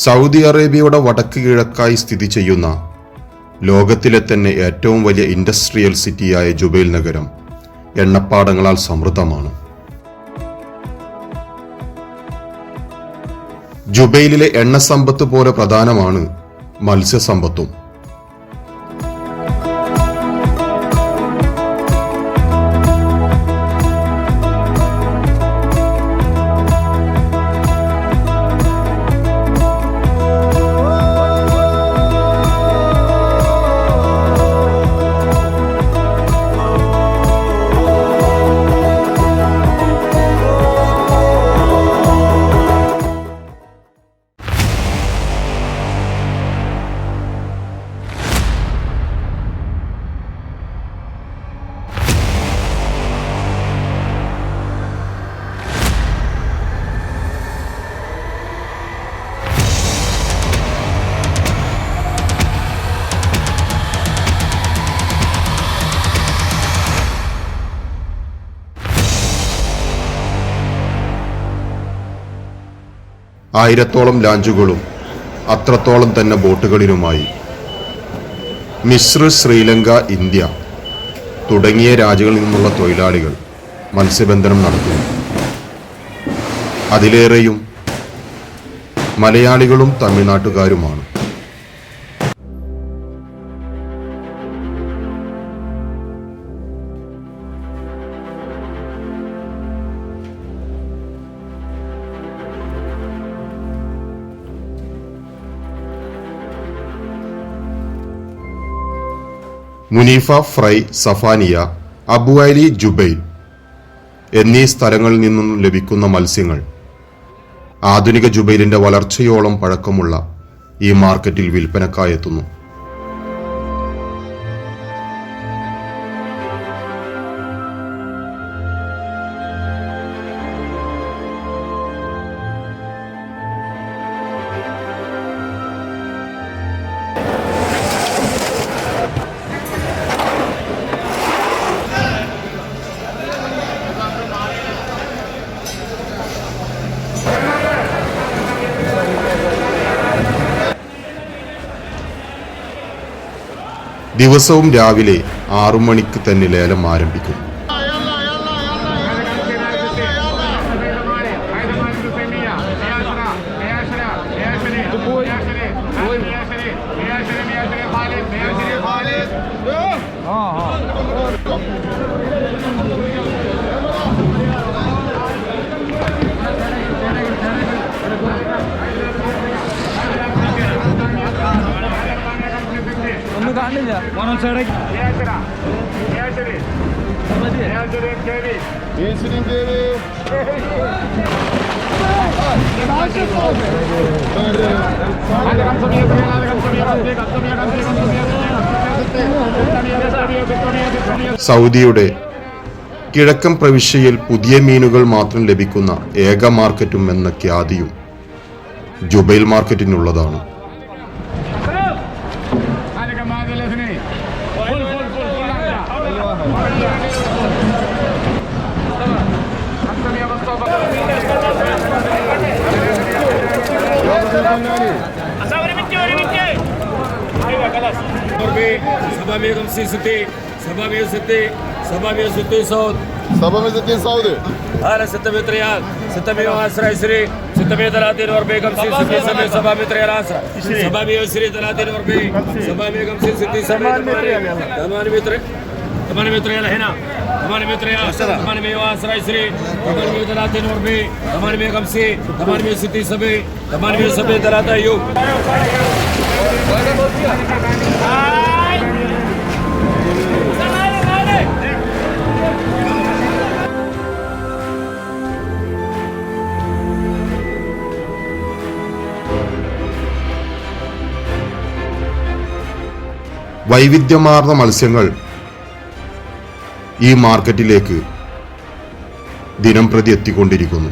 Saudi അറേബ്യയുടെ വടക്ക് കിഴക്കായി സ്ഥിതി ചെയ്യുന്ന ലോകത്തിലെ തന്നെ ഏറ്റവും വലിയ ഇൻഡസ്ട്രിയൽ സിറ്റിയായ ജുബൈൽ നഗരം എണ്ണപ്പാടങ്ങളാൽ സമൃദ്ധമാണ്. ജുബൈലിലെ എണ്ണസമ്പത്ത് പോലെ പ്രധാനമാണ് മത്സ്യസമ്പത്തും. ആയിരത്തോളം ലാഞ്ചുകളും അത്രത്തോളം തന്നെ ബോട്ടുകളിലുമായി മിസ്ർ, ശ്രീലങ്ക, ഇന്ത്യ തുടങ്ങിയ രാജ്യങ്ങളിൽ നിന്നുള്ള തൊഴിലാളികൾ മത്സ്യബന്ധനം നടത്തുന്നു. അതിലേറെയും മലയാളികളും തമിഴ്നാട്ടുകാരുമാണ്. മുനീഫ, ഫ്രൈ, സഫാനിയ, അബുഅലി, ജുബൈൽ എന്നീ സ്ഥലങ്ങളിൽ നിന്നും ലഭിക്കുന്ന മത്സ്യങ്ങൾ ആധുനിക ജുബൈലിന്റെ വളർച്ചയോളം പഴക്കമുള്ള ഈ മാർക്കറ്റിൽ വിൽപ്പനക്കായെത്തുന്നു. ദിവസവും രാവിലെ 6 മണിക്ക് തന്നെ ലേലം ആരംഭിക്കും. സൗദിയുടെ കിഴക്കൻ പ്രവിശ്യയിൽ പുതിയ മീനുകൾ മാത്രം ലഭിക്കുന്ന ഏക മാർക്കറ്റും എന്ന ഖ്യാതിയും ജുബൈൽ മാർക്കറ്റിനുള്ളതാണ്. هذا 600 ريال 610 20 630 و40 50 60 700 ريال 10 720 30 و40 750 60 800 ريال هنا 800 ريال 810 20 830 و40 850 860 70 870 3 أيوب. വൈവിധ്യമാർന്ന മത്സ്യങ്ങൾ ഈ മാർക്കറ്റിലേക്ക് ദിനംപ്രതി എത്തിക്കൊണ്ടിരിക്കുന്നു.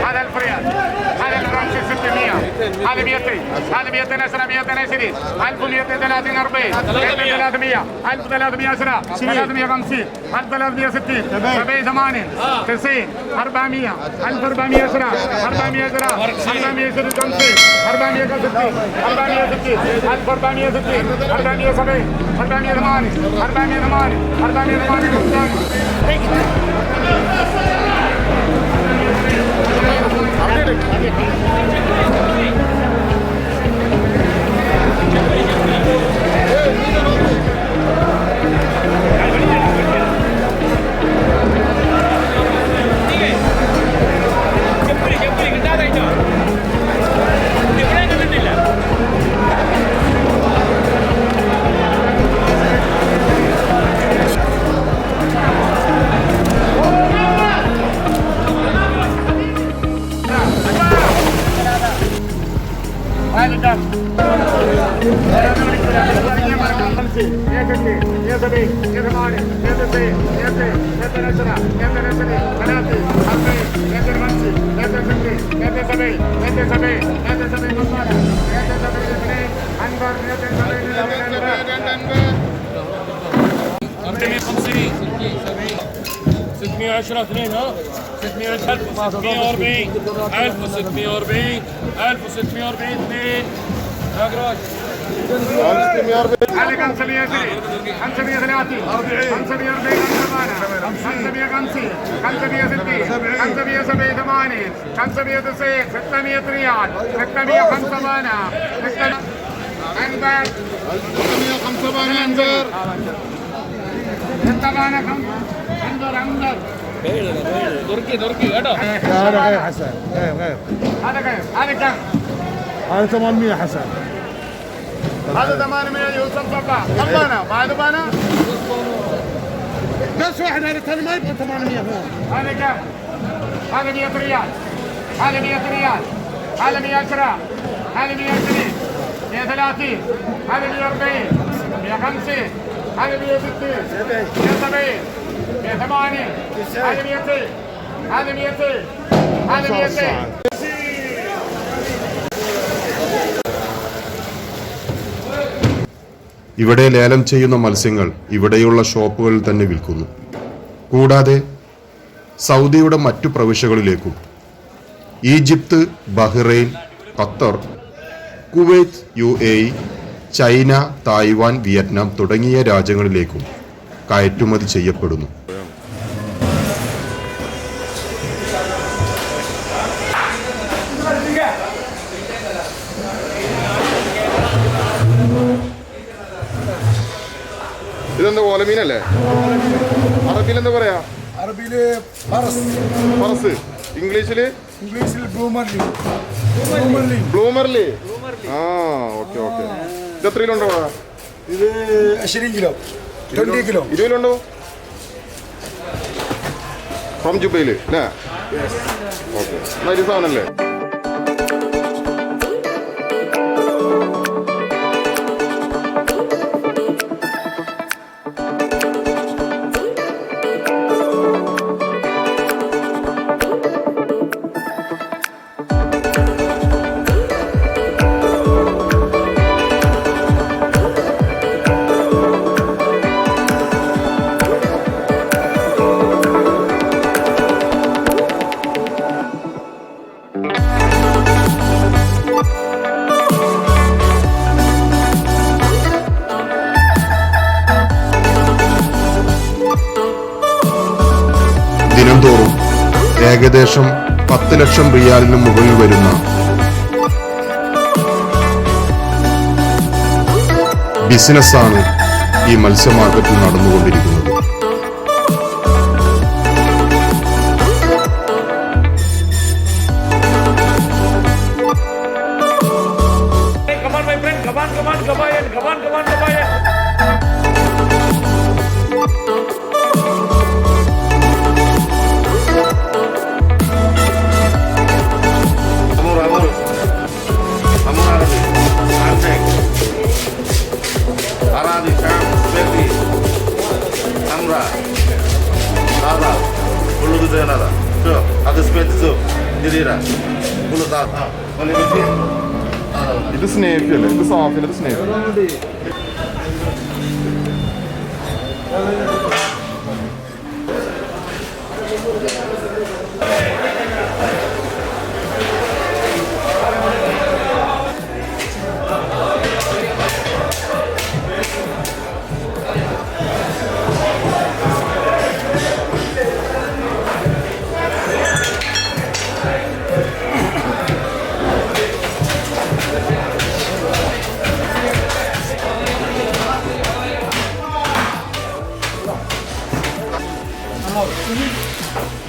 هذا الفريال هذا الفرنسي 600 هذا 200 هذا 210 220 1230 40 1300 1310 350 1360 70 90 400 1410 410 450 460 1460 1470 480 610 2 ها 610 1640 1640 1640 2 اقراش على 530 530 540 550 560 570 80 590 600 ريال 605 انبر 605 انبر انبر تركي കേട്ടോ هذا غير حسن غير هذا كم هذا 800 حسن هذا 800 يوسف صفا خلصنا بعد بانا بس واحد هذا الثاني ما يبغى 800 هون هذا كم هذا 100 ريال هذا 100 ريال هذا 110 هذا 120 130 هذا 140 150 هذا 160 170 180 هذا 200 هذا 200 هذا 200 ഇവിടെ ലേലം ചെയ്യുന്ന മത്സ്യങ്ങൾ ഇവിടെയുള്ള ഷോപ്പുകളിൽ തന്നെ വിൽക്കുന്നു. കൂടാതെ സൗദിയുടെ മറ്റു പ്രവിശ്യകളിലേക്കും Egypt, Bahrain, Qatar, Kuwait, UAE, China, Taiwan, Vietnam തുടങ്ങിയ രാജ്യങ്ങളിലേക്കും കയറ്റുമതി ചെയ്യപ്പെടുന്നു. ഇതെന്താ ഓലമീനല്ലേ? അറബിയിൽ എന്താ പറയാ? അറബിയില് ഫറസ് ഇംഗ്ലീഷില് ബ്ലൂമർലി. ആ ഓക്കെ ഓക്കെ. ഇത് എത്ര കിലോ ഉണ്ടോ? ഇത് 20 കിലോ 20 കിലോ 20 കിലോ ഉണ്ടോ? ഫ്രം ജുബൈൽ അല്ലേ? ഓക്കെ. നല്ല സാധനല്ലേ? ദിനംതോറും ഏകദേശം 10 ലക്ഷം റിയാലിന് മുകളിൽ വരുന്ന ബിസിനസ്സാണ് ഈ മത്സ്യ മാർക്കറ്റിൽ നടന്നുകൊണ്ടിരിക്കുന്നത്. Tamron Nada. Bulu tu dia nada. Tu, aku spend tu. Jadi dah. Bulu tak. Boleh mesti. ഇത് സ്നേഹി അല്ലേ? ഇത് സാഫിൽ, ഇത് സ്നേഹി.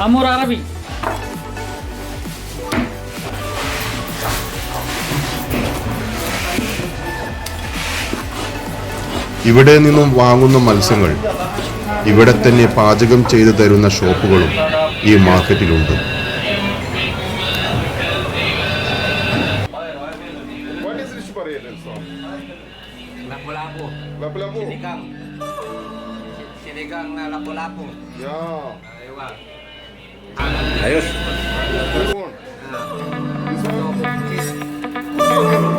Amor Arabi. ഇവിടെ നിന്നും വാങ്ങുന്ന മത്സ്യങ്ങൾ ഇവിടെ തന്നെ പാചകം ചെയ്തു തരുന്ന ഷോപ്പുകളും ഈ മാർക്കറ്റിലുണ്ട്. What is this parade? Lapu-lapu. Lapu-lapu. Sinigang. Sinigang na lapu-lapu. Ya. Ayos. This one. This one.